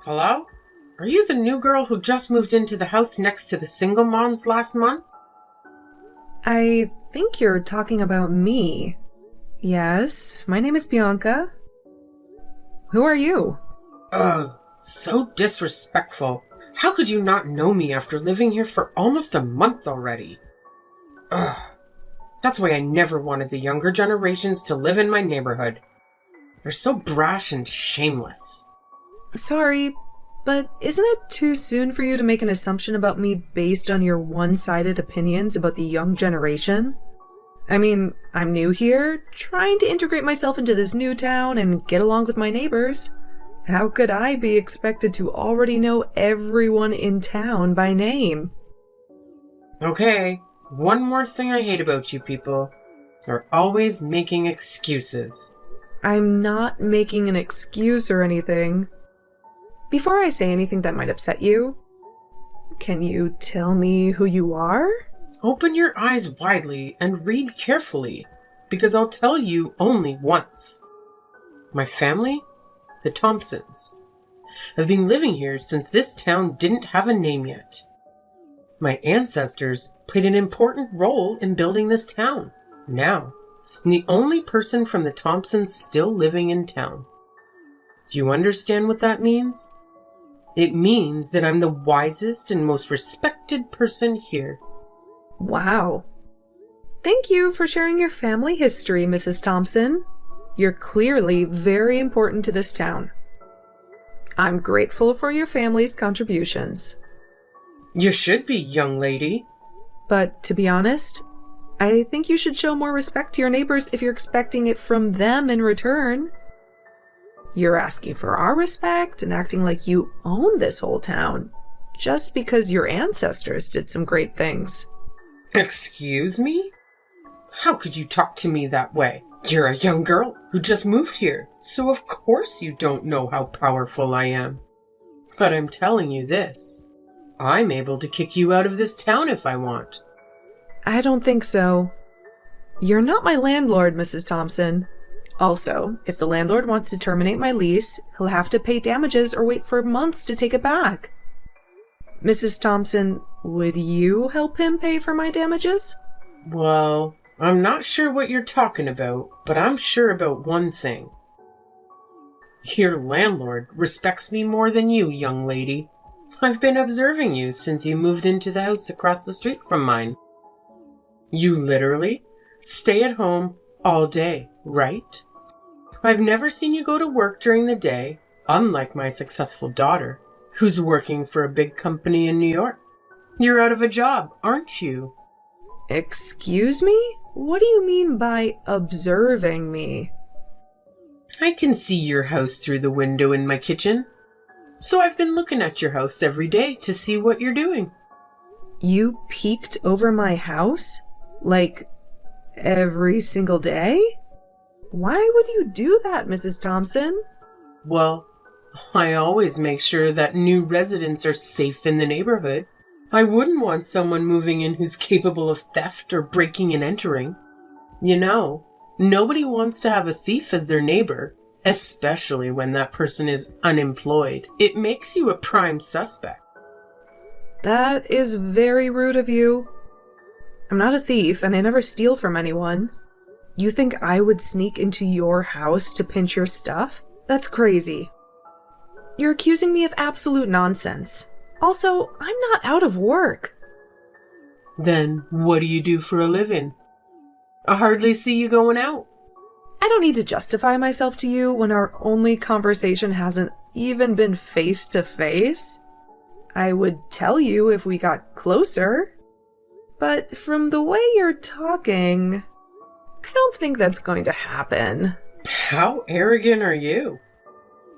Hello? Are you the new girl who just moved into the house next to the single moms last month? I think you're talking about me. Yes, my name is Bianca. Who are you? Ugh, so disrespectful. How could you not know me after living here for almost a month already? Ugh. That's why I never wanted the younger generations to live in my neighborhood. They're so brash and shameless. Sorry, but isn't it too soon for you to make an assumption about me based on your one-sided opinions about the young generation? I mean, I'm new here, trying to integrate myself into this new town and get along with my neighbors. How could I be expected to already know everyone in town by name? Okay, one more thing I hate about you people. You're always making excuses. I'm not making an excuse or anything. Before I say anything that might upset you, can you tell me who you are? Open your eyes widely and read carefully, because I'll tell you only once. My family, the Thompsons, have been living here since this town didn't have a name yet. My ancestors played an important role in building this town. Now, I'm the only person from the Thompsons still living in town. Do you understand what that means? It means that I'm the wisest and most respected person here. Wow. Thank you for sharing your family history, Mrs. Thompson. You're clearly very important to this town. I'm grateful for your family's contributions. You should be, young lady. But to be honest, I think you should show more respect to your neighbors if you're expecting it from them in return. You're asking for our respect and acting like you own this whole town, just because your ancestors did some great things. Excuse me? How could you talk to me that way? You're a young girl who just moved here, so of course you don't know how powerful I am. But I'm telling you this. I'm able to kick you out of this town if I want. I don't think so. You're not my landlord, Mrs. Thompson. Also, if the landlord wants to terminate my lease, he'll have to pay damages or wait for months to take it back. Mrs. Thompson, would you help him pay for my damages? Well, I'm not sure what you're talking about, but I'm sure about one thing. Your landlord respects me more than you, young lady. I've been observing you since you moved into the house across the street from mine. You literally stay at home all day, right? I've never seen you go to work during the day, unlike my successful daughter, who's working for a big company in New York. You're out of a job, aren't you? Excuse me? What do you mean by observing me? I can see your house through the window in my kitchen. So I've been looking at your house every day to see what you're doing. You peeked over my house? Like, every single day? Why would you do that, Mrs. Thompson? Well, I always make sure that new residents are safe in the neighborhood. I wouldn't want someone moving in who's capable of theft or breaking and entering. You know, nobody wants to have a thief as their neighbor, especially when that person is unemployed. It makes you a prime suspect. That is very rude of you. I'm not a thief, and I never steal from anyone. You think I would sneak into your house to pinch your stuff? That's crazy. You're accusing me of absolute nonsense. Also, I'm not out of work. Then what do you do for a living? I hardly see you going out. I don't need to justify myself to you when our only conversation hasn't even been face to face. I would tell you if we got closer. But from the way you're talking, I don't think that's going to happen. How arrogant are you?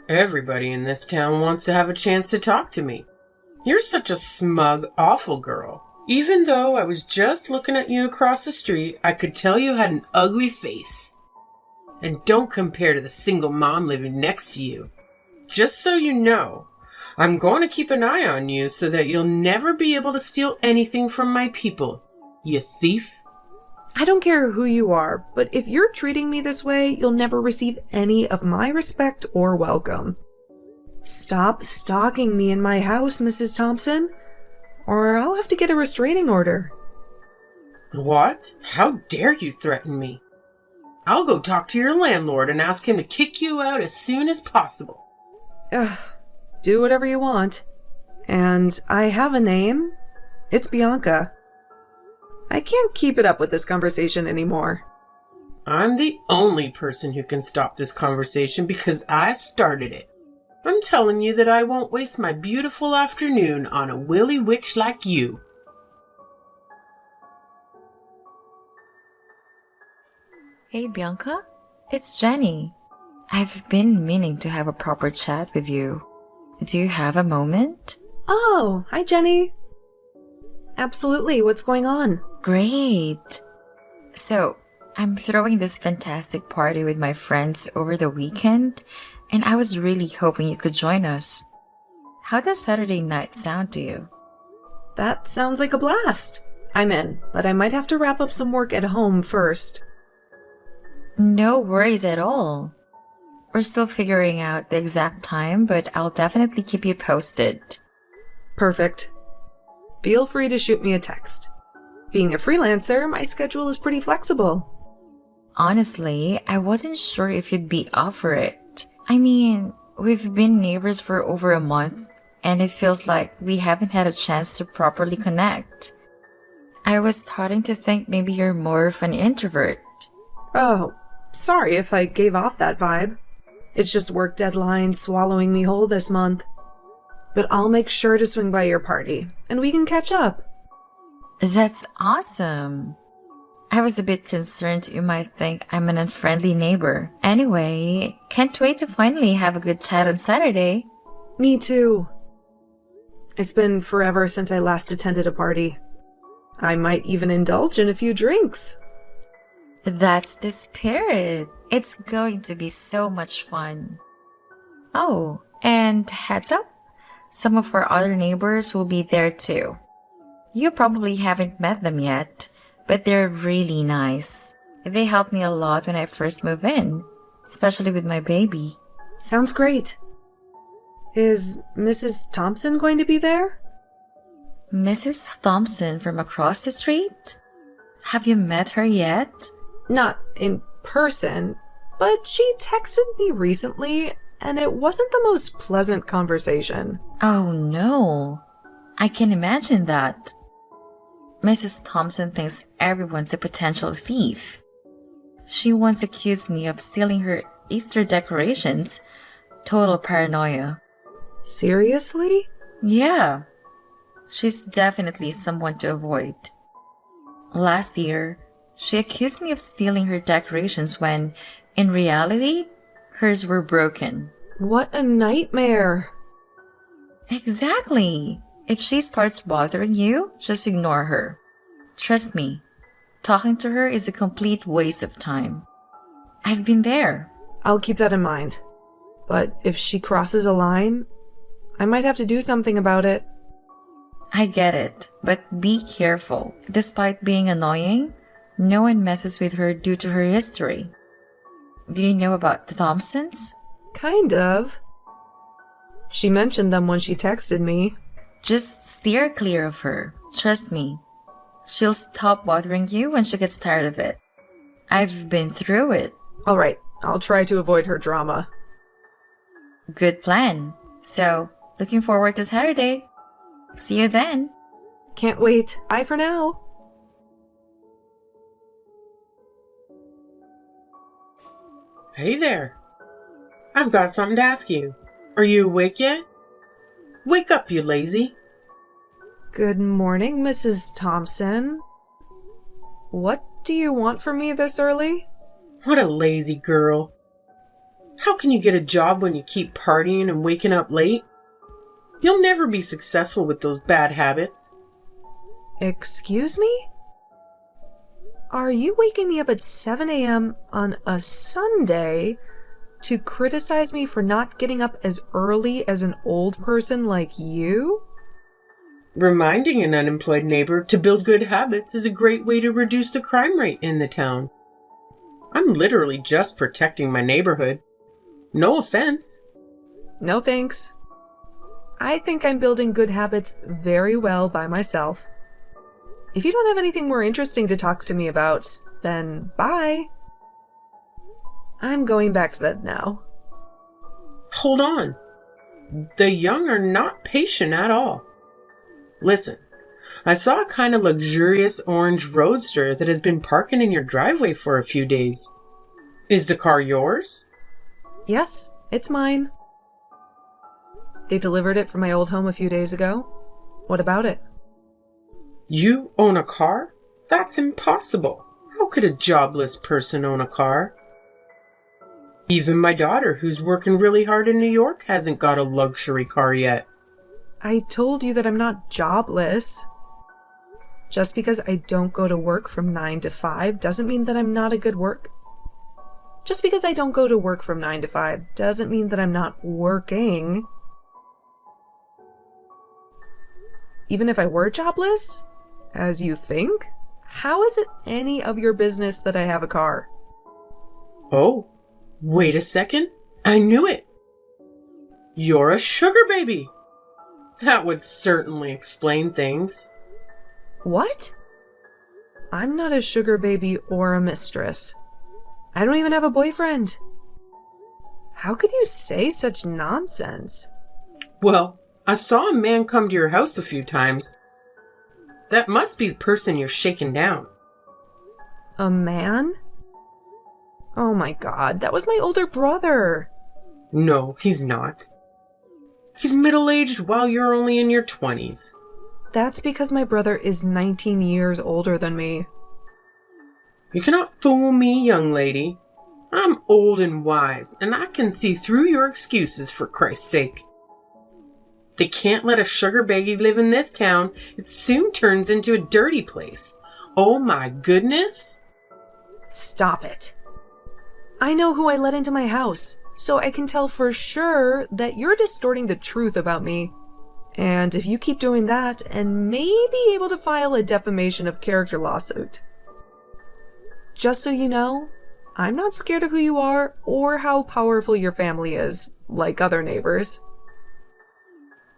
Everybody in this town wants to have a chance to talk to me. You're such a smug, awful girl. Even though I was just looking at you across the street, I could tell you had an ugly face. And don't compare to the single mom living next to you. Just so you know, I'm going to keep an eye on you so that you'll never be able to steal anything from my people, you thief. I don't care who you are, but if you're treating me this way, you'll never receive any of my respect or welcome. Stop stalking me in my house, Mrs. Thompson, or I'll have to get a restraining order. What? How dare you threaten me? I'll go talk to your landlord and ask him to kick you out as soon as possible. Ugh, do whatever you want. And I have a name. It's Bianca. I can't keep it up with this conversation anymore. I'm the only person who can stop this conversation because I started it. I'm telling you that I won't waste my beautiful afternoon on a willy witch like you. Hey Bianca, it's Jenny. I've been meaning to have a proper chat with you. Do you have a moment? Oh, hi Jenny. Absolutely, what's going on? Great. So, I'm throwing this fantastic party with my friends over the weekend, and I was really hoping you could join us. How does Saturday night sound to you? That sounds like a blast. I'm in, but I might have to wrap up some work at home first. No worries at all. We're still figuring out the exact time, but I'll definitely keep you posted. Perfect. Feel free to shoot me a text. Being a freelancer, my schedule is pretty flexible. Honestly, I wasn't sure if you'd be up for it. I mean, we've been neighbors for over a month, and it feels like we haven't had a chance to properly connect. I was starting to think maybe you're more of an introvert. Oh, sorry if I gave off that vibe. It's just work deadlines swallowing me whole this month. But I'll make sure to swing by your party, and we can catch up. That's awesome. I was a bit concerned you might think I'm an unfriendly neighbor. Anyway, can't wait to finally have a good chat on Saturday. Me too. It's been forever since I last attended a party. I might even indulge in a few drinks. That's the spirit. It's going to be so much fun. Oh, and heads up, some of our other neighbors will be there too. You probably haven't met them yet, but they're really nice. They helped me a lot when I first moved in, especially with my baby. Sounds great. Is Mrs. Thompson going to be there? Mrs. Thompson from across the street? Have you met her yet? Not in person, but she texted me recently, and it wasn't the most pleasant conversation. Oh no, I can imagine that. Mrs. Thompson thinks everyone's a potential thief. She once accused me of stealing her Easter decorations. Total paranoia. Seriously? Yeah. She's definitely someone to avoid. Last year, she accused me of stealing her decorations when, in reality, hers were broken. What a nightmare. Exactly. If she starts bothering you, just ignore her. Trust me, talking to her is a complete waste of time. I've been there. I'll keep that in mind. But if she crosses a line, I might have to do something about it. I get it, but be careful. Despite being annoying, no one messes with her due to her history. Do you know about the Thompsons? Kind of. She mentioned them when she texted me. Just steer clear of her. Trust me. She'll stop bothering you when she gets tired of it. I've been through it. All right, I'll try to avoid her drama. Good plan. So, looking forward to Saturday. See you then. Can't wait. Bye for now. Hey there. I've got something to ask you. Are you awake yet? Wake up, you lazy. Good morning, Mrs. Thompson. What do you want from me this early? What a lazy girl. How can you get a job when you keep partying and waking up late? You'll never be successful with those bad habits. Excuse me? Are you waking me up at 7 a.m. on a Sunday to criticize me for not getting up as early as an old person like you? Reminding an unemployed neighbor to build good habits is a great way to reduce the crime rate in the town. I'm literally just protecting my neighborhood. No offense. No thanks. I think I'm building good habits very well by myself. If you don't have anything more interesting to talk to me about, then bye. I'm going back to bed now. Hold on. The young are not patient at all. Listen, I saw a kind of luxurious orange roadster that has been parking in your driveway for a few days. Is the car yours? Yes, it's mine. They delivered it from my old home a few days ago. What about it? You own a car? That's impossible. How could a jobless person own a car? Even my daughter, who's working really hard in New York, hasn't got a luxury car yet. I told you that I'm not jobless. Just because I don't go to work from 9 to 5 doesn't mean that I'm not a good work. Just because I don't go to work from 9 to 5 doesn't mean that I'm not working. Even if I were jobless, as you think, how is it any of your business that I have a car? Oh, wait a second. I knew it. You're a sugar baby. That would certainly explain things. What? I'm not a sugar baby or a mistress. I don't even have a boyfriend. How could you say such nonsense? Well, I saw a man come to your house a few times. That must be the person you're shaking down. A man? Oh my god, that was my older brother. No, he's not. He's middle-aged while you're only in your 20s. That's because my brother is 19 years older than me. You cannot fool me, young lady. I'm old and wise, and I can see through your excuses, for Christ's sake. They can't let a sugar baby live in this town. It soon turns into a dirty place. Oh my goodness. Stop it. I know who I let into my house, so I can tell for sure that you're distorting the truth about me. And if you keep doing that, and may be able to file a defamation of character lawsuit. Just so you know, I'm not scared of who you are or how powerful your family is, like other neighbors.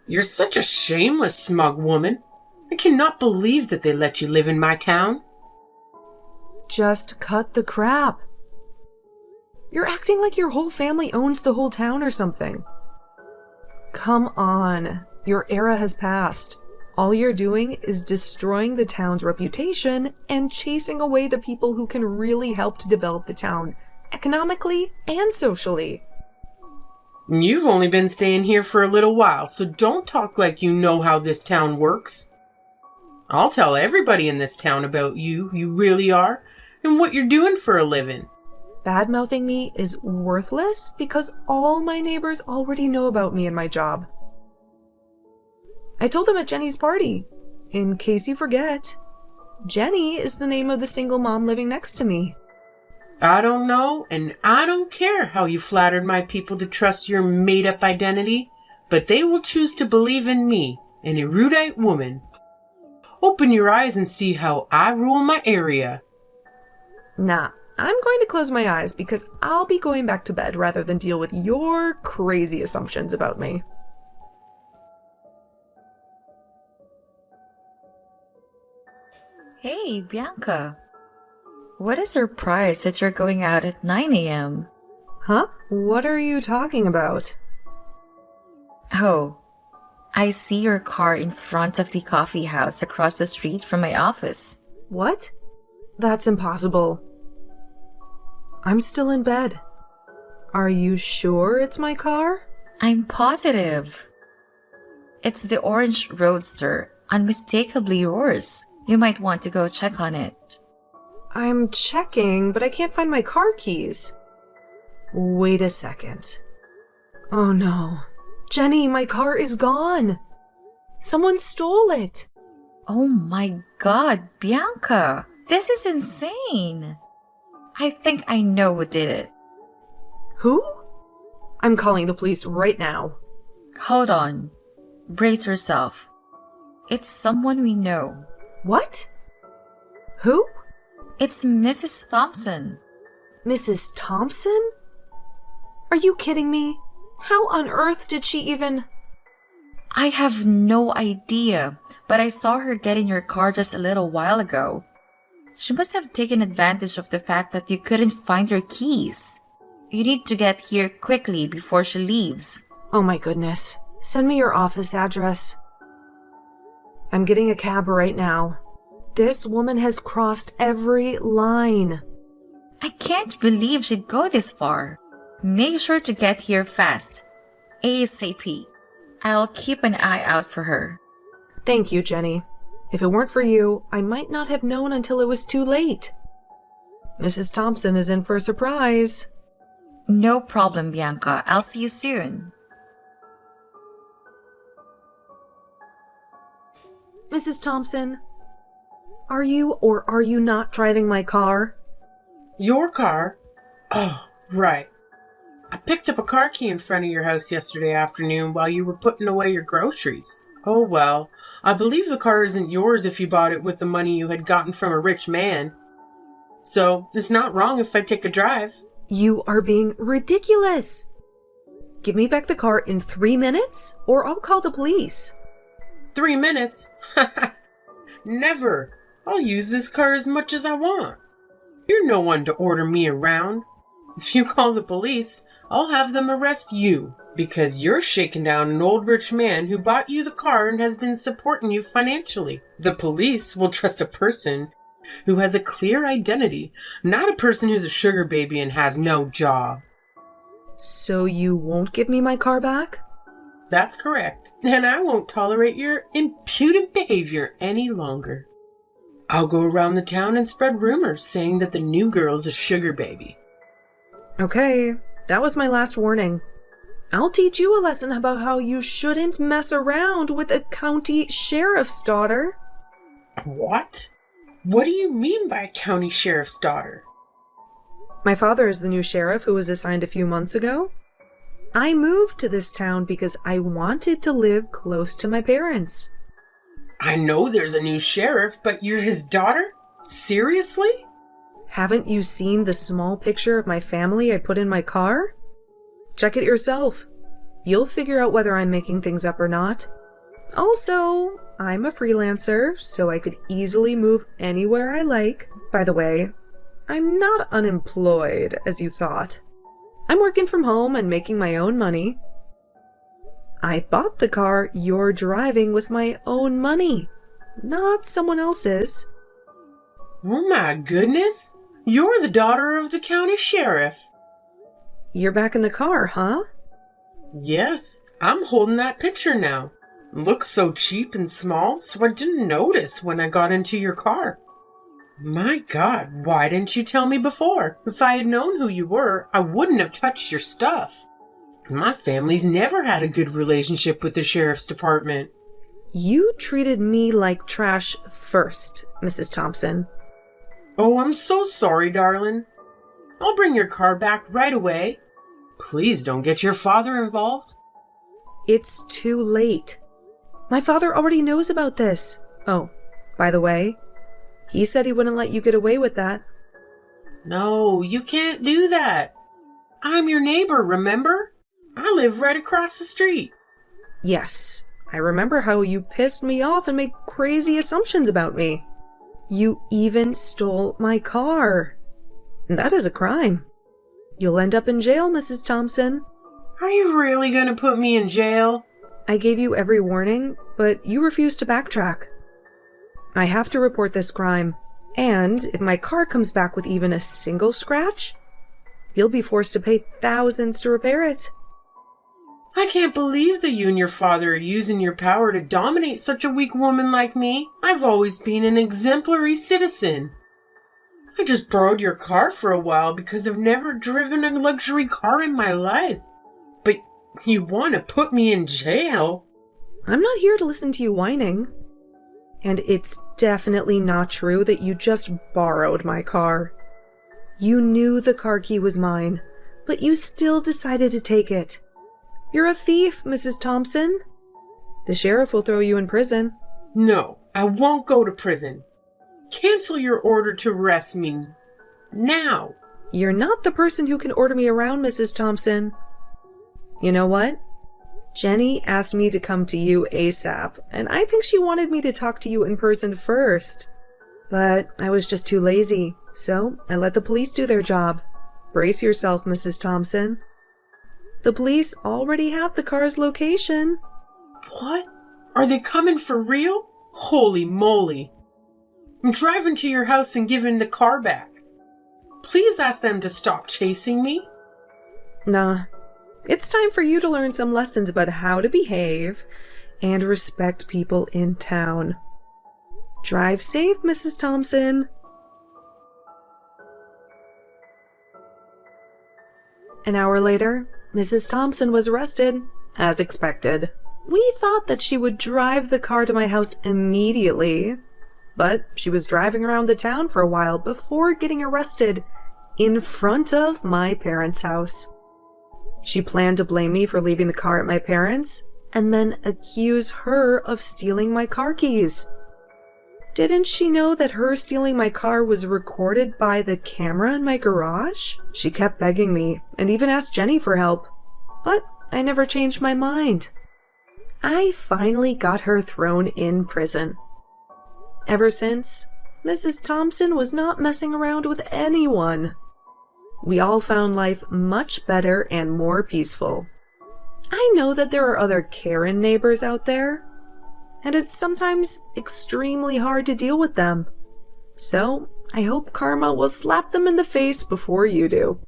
You're such a shameless, smug woman. I cannot believe that they let you live in my town. Just cut the crap. You're acting like your whole family owns the whole town or something. Come on, your era has passed. All you're doing is destroying the town's reputation and chasing away the people who can really help to develop the town, economically and socially. You've only been staying here for a little while, so don't talk like you know how this town works. I'll tell everybody in this town about you really are, and what you're doing for a living. Bad-mouthing me is worthless because all my neighbors already know about me and my job. I told them at Jenny's party. In case you forget, Jenny is the name of the single mom living next to me. I don't know, and I don't care how you flattered my people to trust your made-up identity, but they will choose to believe in me, an erudite woman. Open your eyes and see how I rule my area. Nah, I'm going to close my eyes because I'll be going back to bed rather than deal with your crazy assumptions about me. Hey, Bianca. What a surprise that you're going out at 9 a.m. Huh? What are you talking about? Oh, I see your car in front of the coffee house across the street from my office. What? That's impossible. I'm still in bed. Are you sure it's my car? I'm positive. It's the orange roadster, unmistakably yours. You might want to go check on it. I'm checking, but I can't find my car keys. Wait a second. Oh no. Jenny, my car is gone. Someone stole it. Oh my god, Bianca. This is insane. I think I know who did it. Who? I'm calling the police right now. Hold on. Brace yourself. It's someone we know. What? Who? It's Mrs. Thompson. Mrs. Thompson? Are you kidding me? How on earth did she even... I have no idea, but I saw her get in your car just a little while ago. She must have taken advantage of the fact that you couldn't find your keys. You need to get here quickly before she leaves. Oh my goodness. Send me your office address. I'm getting a cab right now. This woman has crossed every line. I can't believe she'd go this far. Make sure to get here fast. ASAP. I'll keep an eye out for her. Thank you, Jenny. If it weren't for you, I might not have known until it was too late. Mrs. Thompson is in for a surprise. No problem, Bianca. I'll see you soon. Mrs. Thompson, are you or are you not driving my car? Your car? Oh, right. I picked up a car key in front of your house yesterday afternoon while you were putting away your groceries. Oh well, I believe the car isn't yours if you bought it with the money you had gotten from a rich man. So, it's not wrong if I take a drive. You are being ridiculous. Give me back the car in 3 minutes, or I'll call the police. 3 minutes? Never. I'll use this car as much as I want. You're no one to order me around. If you call the police, I'll have them arrest you, because you're shaking down an old rich man who bought you the car and has been supporting you financially. The police will trust a person who has a clear identity, not a person who's a sugar baby and has no job. So you won't give me my car back? That's correct, and I won't tolerate your impudent behavior any longer. I'll go around the town and spread rumors saying that the new girl's a sugar baby. Okay, that was my last warning. I'll teach you a lesson about how you shouldn't mess around with a county sheriff's daughter. What? What do you mean by a county sheriff's daughter? My father is the new sheriff who was assigned a few months ago. I moved to this town because I wanted to live close to my parents. I know there's a new sheriff, but you're his daughter? Seriously? Haven't you seen the small picture of my family I put in my car? Check it yourself. You'll figure out whether I'm making things up or not. Also, I'm a freelancer, so I could easily move anywhere I like. By the way, I'm not unemployed, as you thought. I'm working from home and making my own money. I bought the car you're driving with my own money, not someone else's. Oh my goodness! You're the daughter of the county sheriff. You're back in the car, huh? Yes, I'm holding that picture now. Looks so cheap and small, so I didn't notice when I got into your car. My God, why didn't you tell me before? If I had known who you were, I wouldn't have touched your stuff. My family's never had a good relationship with the sheriff's department. You treated me like trash first, Mrs. Thompson. Oh, I'm so sorry, darling. I'll bring your car back right away. Please don't get your father involved. It's too late. My father already knows about this. Oh, by the way, he said he wouldn't let you get away with that. No, you can't do that. I'm your neighbor, remember? I live right across the street. Yes, I remember how you pissed me off and made crazy assumptions about me. You even stole my car. That is a crime. You'll end up in jail, Mrs. Thompson. Are you really going to put me in jail? I gave you every warning, but you refused to backtrack. I have to report this crime, and if my car comes back with even a single scratch, you'll be forced to pay thousands to repair it. I can't believe that you and your father are using your power to dominate such a weak woman like me. I've always been an exemplary citizen. I just borrowed your car for a while because I've never driven a luxury car in my life. But you want to put me in jail? I'm not here to listen to you whining. And it's definitely not true that you just borrowed my car. You knew the car key was mine, but you still decided to take it. You're a thief, Mrs. Thompson. The sheriff will throw you in prison. No, I won't go to prison. Cancel your order to arrest me. Now. You're not the person who can order me around, Mrs. Thompson. You know what? Jenny asked me to come to you ASAP, and I think she wanted me to talk to you in person first. But I was just too lazy, so I let the police do their job. Brace yourself, Mrs. Thompson. The police already have the car's location. What? Are they coming for real? Holy moly. I'm driving to your house and giving the car back. Please ask them to stop chasing me. Nah. It's time for you to learn some lessons about how to behave and respect people in town. Drive safe, Mrs. Thompson. An hour later, Mrs. Thompson was arrested, as expected. We thought that she would drive the car to my house immediately, but she was driving around the town for a while before getting arrested in front of my parents' house. She planned to blame me for leaving the car at my parents' and then accuse her of stealing my car keys. Didn't she know that her stealing my car was recorded by the camera in my garage? She kept begging me and even asked Jenny for help, but I never changed my mind. I finally got her thrown in prison. Ever since, Mrs. Thompson was not messing around with anyone. We all found life much better and more peaceful. I know that there are other Karen neighbors out there, and it's sometimes extremely hard to deal with them. So, I hope karma will slap them in the face before you do.